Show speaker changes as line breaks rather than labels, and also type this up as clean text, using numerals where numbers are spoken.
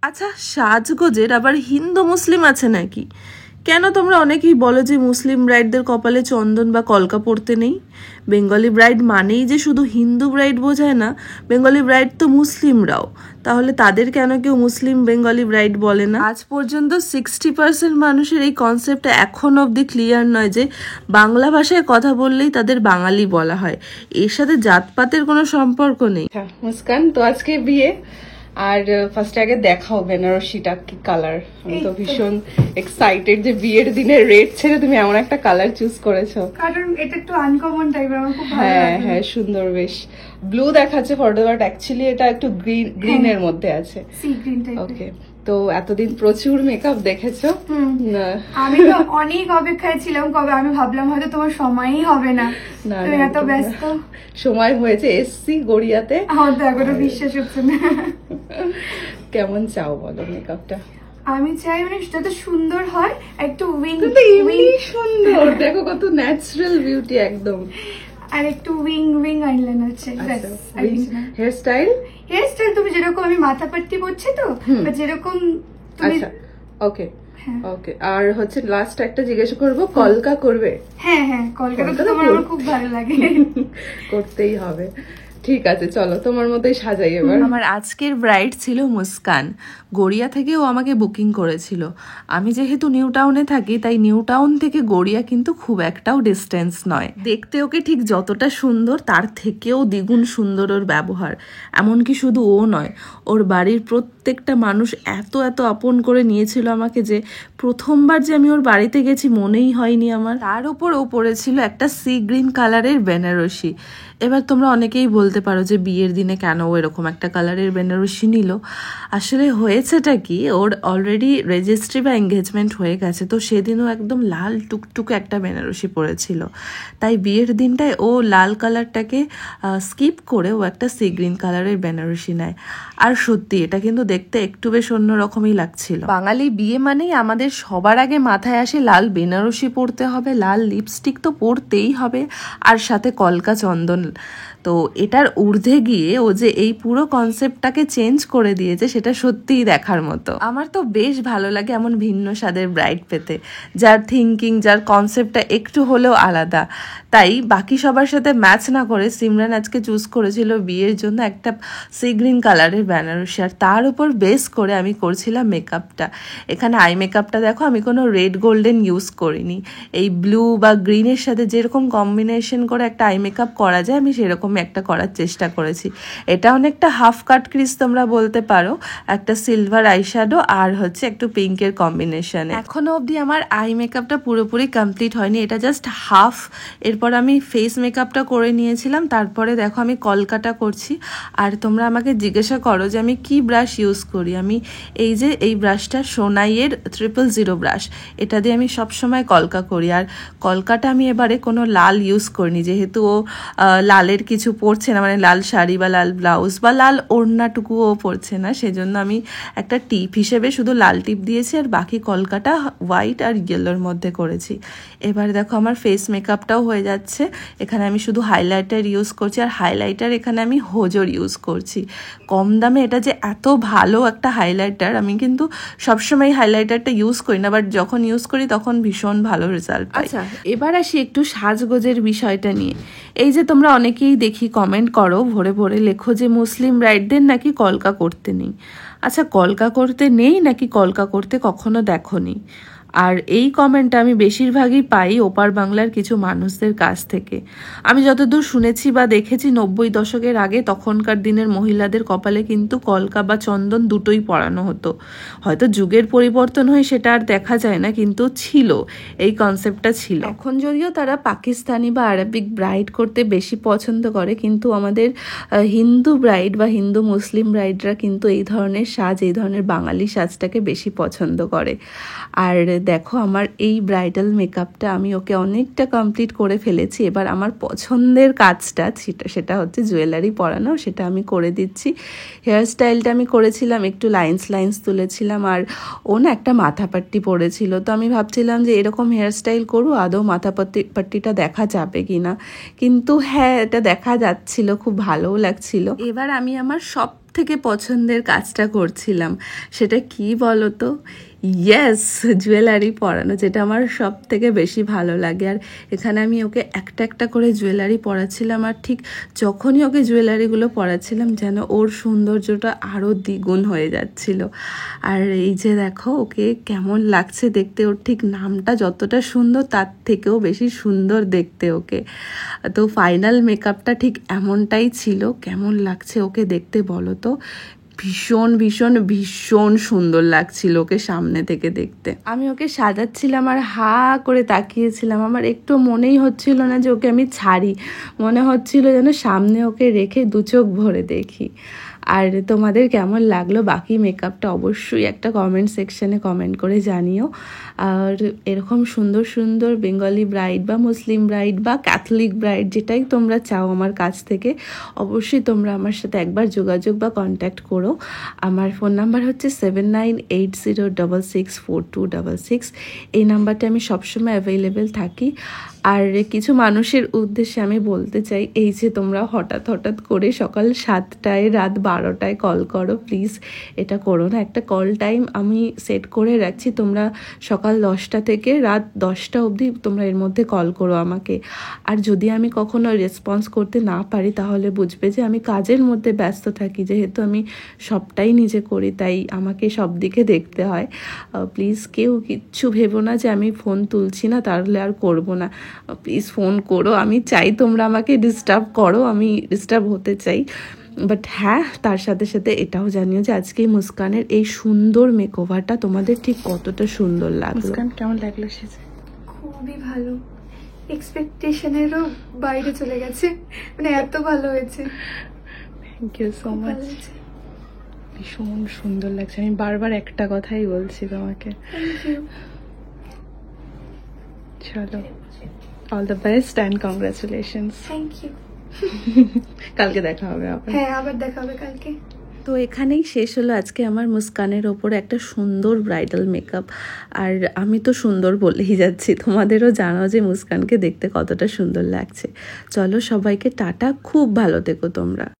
আচ্ছা, সাজগোজের আবার হিন্দু মুসলিম আছে নাকি? কেন তোমরা অনেকেই বলো যে মুসলিম ব্রাইডদের কপালে চন্দন বা কলকা পড়তে নেই? বেঙ্গলি ব্রাইড মানেই যে শুধু হিন্দু ব্রাইড বোঝায় না, বেঙ্গলি ব্রাইড তো মুসলিমরাও। তাহলে তাদের কেন কেউ মুসলিম বেঙ্গলি ব্রাইড বলে না? আজ পর্যন্ত 60% মানুষের এই কনসেপ্টটা এখন অবধি ক্লিয়ার নয় যে বাংলা ভাষায় কথা বললেই তাদের বাঙালি বলা হয়, এর সাথে জাতপাতের কোনো সম্পর্ক নেই।
মুস্কান, তো আজকে বিয়ে, আর ফার্স্টে আগে দেখাও বেনারসিটা কি কালার। আমি তো ভীষণ এক্সাইটেড যে বিয়ের দিনে রেড ছেড়ে তুমি এমন একটা কালার চুজ করেছো,
কারণ এটা একটু আনকমন টাইপের, আমার খুব ভালো
হ্যাঁ
লাগে।
হ্যাঁ, সুন্দর, বেশ ব্লু দেখাচ্ছে ফটো, বাট অ্যাকচুয়ালি এটা একটু গ্রিন এর মধ্যে আছে,
সি গ্রিন টাইপের।
ওকে। তো এতদিন প্রচুর মেকআপ দেখেছো।
আমি তো অনেক অপেক্ষায় ছিলাম, কবে আমি ভাবলাম হয়তো তোমার সময়ই হবে না, তুমি এত ব্যস্ত।
সময় হয়েছে, এসছি গড়িয়াতে।
আমার তো এখনো বিশ্বাস হচ্ছে না।
কেমন চাও বলো মেকআপটা?
আমি চাই মানে যত সুন্দর হয়, একটু উইং
সুন্দর, দেখো কত ন্যাচারাল বিউটি একদম,
আর একটু উইং আইলাইনার চাই।
হেয়ার স্টাইল
তুমি যেরকম, আমি মাথা পাট্টি পড়ছি তো, যেরকম তুমি।
আচ্ছা, ওকে ওকে। আর হচ্ছে লাস্ট একটা জিজ্ঞাসা করবো, কলকা করবে?
হ্যাঁ হ্যাঁ, কলকাতা তো আমার খুব ভালো লাগে,
করতেই হবে। ঠিক আছে, চলো তোমার মতোই সাজাই এবার।
আমার আজকের ব্রাইড ছিল মুস্কান, গড়িয়া থেকে ও আমাকে বুকিং করেছিল। আমি যেহেতু নিউ টাউনে থাকি, তাই নিউ টাউন থেকে গড়িয়া কিন্তু খুব একটাও ডিস্টেন্স নয়। দেখতে ওকে ঠিক যতটা সুন্দর, তার থেকেও দ্বিগুণ সুন্দর ওর ব্যবহার। এমনকি শুধু ও নয়, ওর বাড়ির প্রত্যেকটা মানুষ এত এত আপন করে নিয়েছিল আমাকে যে প্রথমবার যে আমি ওর বাড়িতে গেছি মনেই হয়নি আমার। তার ওপর ও পরেছিল একটা সি গ্রিন কালারের বেনারসি। এবার তোমরা অনেকেই বলতে পারো যে বিয়ের দিনে কেন ও এরকম একটা কালারের বেনারসি নিল। আসলে হয়েছেটা কি, ওর অলরেডি রেজিস্ট্রি বা এঙ্গেজমেন্ট হয়ে গেছে, তো সেদিনও একদম লাল টুকটুকে একটা বেনারসি পরেছিল। তাই বিয়ের দিনটায় ও লাল কালারটাকে স্কিপ করে ও একটা সি গ্রিন কালারের বেনারসি নেয়। আর সত্যি এটা কিন্তু দেখতে একটু বেশ অন্যরকমই লাগছিল। বাঙালি বিয়ে মানেই আমাদের সবার আগে মাথায় আসে লাল বেনারসি পরতে হবে, লাল লিপস্টিক তো পরতেই হবে, আর সাথে কলকা চন্দন। তো এটার ঊর্ধ্বে গিয়ে ও যে এই পুরো কনসেপ্টটাকে চেঞ্জ করে দিয়েছে, সেটা সত্যিই দেখার মতো। আমার তো বেশ ভালো লাগে এমন ভিন্ন স্বাদের ব্রাইড পেতে, যার থিঙ্কিং, যার কনসেপ্টটা একটু হলেও আলাদা। তাই বাকি সবার সাথে ম্যাচ না করে সিমরান আজকে চুজ করেছিল বিয়ের জন্য একটা সি গ্রিন কালারের বেনারসি, আর তার উপর বেস করে আমি করছিলাম মেকআপটা। এখানে আই মেকআপটা দেখো, আমি কোনো রেড গোল্ডেন ইউজ করিনি। এই ব্লু বা গ্রিনের সাথে যেরকম কম্বিনেশন করে একটা আই মেকআপ করা যায়, আমি সেরকম একটা করার চেষ্টা করেছি। এটা অনেকটা হাফ কাট ক্রিজ তোমরা বলতে পারো, একটা সিলভার আইশ্যাডো আর হচ্ছে একটু পিঙ্কের কম্বিনেশনে। এখনো অবধি আমার আই মেকআপটা পুরোপুরি কমপ্লিট হয়নি, এটা জাস্ট হাফ। এরপর আমি ফেস মেকআপটা করে নিয়েছিলাম, তারপরে দেখো আমি কলকাটা করছি। আর তোমরা আমাকে জিজ্ঞাসা করো যে আমি কি ব্রাশ ইউজ করি। আমি এই ব্রাশটা সোনাইয়ের 000 ব্রাশ, এটা দিয়ে আমি সবসময় কলকা করি। আর কলকাটা আমি এবারে কোনো লাল ইউজ করিনি, যেহেতু ও লালের কিছু পরছে না, মানে লাল শাড়ি বা লাল ব্লাউজ বা লাল ওড়নাটুকুও পরছে না, সেজন্য আমি একটা টিপ হিসেবে শুধু লাল টিপ দিয়েছি, আর বাকি কলকাটা হোয়াইট আর ইয়েলোর মধ্যে করেছি। এবার দেখো আমার ফেস মেকআপটাও হয়ে যাচ্ছে। এখানে আমি শুধু হাইলাইটার ইউজ করছি, আর হাইলাইটার এখানে আমি হোজোর ইউজ করছি। কম দামে এটা যে এত ভালো একটা হাইলাইটার, আমি কিন্তু সবসময় হাইলাইটারটা ইউজ করি না, বাট যখন ইউজ করি তখন ভীষণ ভালো রেজাল্ট পাই। আচ্ছা, এবার আসি একটু সাজগোজের বিষয়টা নিয়ে। এই যে তোমরা অনেকেই দেখি কমেন্ট করো, ভরে ভরে লেখো যে মুসলিম ব্রাইডদের নাকি কলকা করতে নেই। আচ্ছা, কলকা করতে নেই নাকি কলকা করতে কখনো দেখোনি? আর এই কমেন্টটা আমি বেশিরভাগই পাই ওপার বাংলার কিছু মানুষদের কাছ থেকে। আমি যতদূর শুনেছি বা দেখেছি, 90 দশকের আগে তখনকার দিনের মহিলাদের কপালে কিন্তু কলকা বা চন্দন দুটোই পরানো হতো। হয়তো যুগের পরিবর্তন হয়ে সেটা আর দেখা যায় না, কিন্তু ছিল, এই কনসেপ্টটা ছিল। এখন যদিও তারা পাকিস্তানি বা আরবিক ব্রাইড করতে বেশি পছন্দ করে, কিন্তু আমাদের হিন্দু ব্রাইড বা হিন্দু মুসলিম ব্রাইডরা কিন্তু এই ধরনের সাজ, এই ধরনের বাঙালি সাজটাকে বেশি পছন্দ করে। আর দেখো আমার এই ব্রাইডাল মেকআপটা আমি ওকে অনেকটা কমপ্লিট করে ফেলেছি। এবার আমার পছন্দের কাজটা সেটা হচ্ছে জুয়েলারি পরানো, সেটা আমি করে দিচ্ছি। হেয়ার স্টাইলটা আমি করেছিলাম, একটু লাইন্স তুলেছিলাম, আর ও না একটা মাথা পাট্টি পরেছিল। তো আমি ভাবছিলাম যে এরকম হেয়ার স্টাইল করবো, আদৌ মাথা পাট্টিটা দেখা যাবে কিনা, কিন্তু হ্যাঁ, এটা দেখা যাচ্ছিল, খুব ভালোও লাগছিল। এবার আমি আমার সব থেকে পছন্দের কাজটা করছিলাম, সেটা কি বলো তো? ইয়েস, জুয়েলারি পরানো, যেটা আমার সব থেকে বেশি ভালো লাগে। আর এখানে আমি ওকে একটা একটা করে জুয়েলারি পরাচ্ছিলাম, আর ঠিক যখনই ওকে জুয়েলারিগুলো পরাচ্ছিলাম যেন ওর সৌন্দর্যটা আরও দ্বিগুণ হয়ে যাচ্ছিল। আর এই যে দেখো ওকে কেমন লাগছে দেখতে, ওর ঠিক নামটা যতটা সুন্দর তার থেকেও বেশি সুন্দর দেখতে ওকে। তো ফাইনাল মেকআপটা ঠিক এমনটাই ছিল। কেমন লাগছে ওকে দেখতে বলো তো? ভীষণ ভীষণ ভীষণ সুন্দর লাগছিল ওকে সামনে থেকে দেখতে। আমি ওকে সাজাচ্ছিলাম আর হা করে তাকিয়েছিলাম, আমার একটু মনেই হচ্ছিল না যে ওকে আমি ছাড়ি, মনে হচ্ছিল যেন সামনে ওকে রেখে দু চোখ ভরে দেখি। আর তোমাদের কেমন লাগলো বাকি মেকআপটা অবশ্যই একটা কমেন্ট সেকশনে কমেন্ট করে জানিও। আর এরকম সুন্দর সুন্দর বেঙ্গলি ব্রাইড বা মুসলিম ব্রাইড বা ক্যাথলিক ব্রাইড যেটাই তোমরা চাও আমার কাছ থেকে, অবশ্যই তোমরা আমার সাথে একবার যোগাযোগ বা কন্ট্যাক্ট করো। আমার ফোন নাম্বার হচ্ছে 7980664266। এই নাম্বারটা আমি সবসময় অ্যাভেলেবেল থাকি। আর কিছু মানুষের উদ্দেশ্যে আমি বলতে চাই, এই যে তোমরা হঠাৎ হঠাৎ করে সকাল 7টায় রাত 12টায় কল করো, প্লিজ এটা করো না। একটা কল টাইম আমি সেট করে রাখছি, তোমরা সকাল 10টা থেকে রাত 10টা অবধি তোমরা এর মধ্যে কল করো আমাকে। আর যদি আমি কখনো রেসপন্স করতে না পারি তাহলে বুঝবে যে আমি কাজের মধ্যে ব্যস্ত থাকি, যেহেতু আমি সবটাই নিজে করি তাই আমাকে সব দিকে দেখতে হয়। প্লিজ কেউ কিচ্ছু ভেবো না যে আমি ফোন তুলছি না তাহলে আর করবো না, প্লিজ ফোন করো। আমি চাই তোমরা আমাকে ডিস্টার্ব করো, আমি ডিস্টার্ব হতে চাই। বাট হ্যাঁ, তার সাথে সাথে এটাও জানিও যে আজকে মুস্কানের এই সুন্দর মেকওভারটা তোমাদের ঠিক কতটা সুন্দর লাগলো।
মুস্কান কেমন লাগলো সেজে?
খুবই ভালো, এক্সপেকটেশনেরও বাইরে চলে গেছে, মানে এত ভালো হয়েছে।
থ্যাংক ইউ সো মাচ,
ভালো হয়েছে।
ভীষণ সুন্দর লাগছে। আমি বারবার একটা কথাই বলছি তোমাকে,
থ্যাংক ইউ।
চলো, all the best and congratulations.
Thank you.
কালকে দেখা হবে আবার।
হ্যাঁ, আবার দেখা হবে কালকে।
তো এখানেই শেষ হলো আজকে আমার মুস্কানের ওপরে একটা সুন্দর ব্রাইডাল মেকআপ। আর আমি তো সুন্দর বলেই যাচ্ছি, তোমাদেরও জানাও যে মুস্কানকে দেখতে কতটা সুন্দর লাগছে। চলো সবাইকে টাটা, খুব ভালো থেকো তোমরা।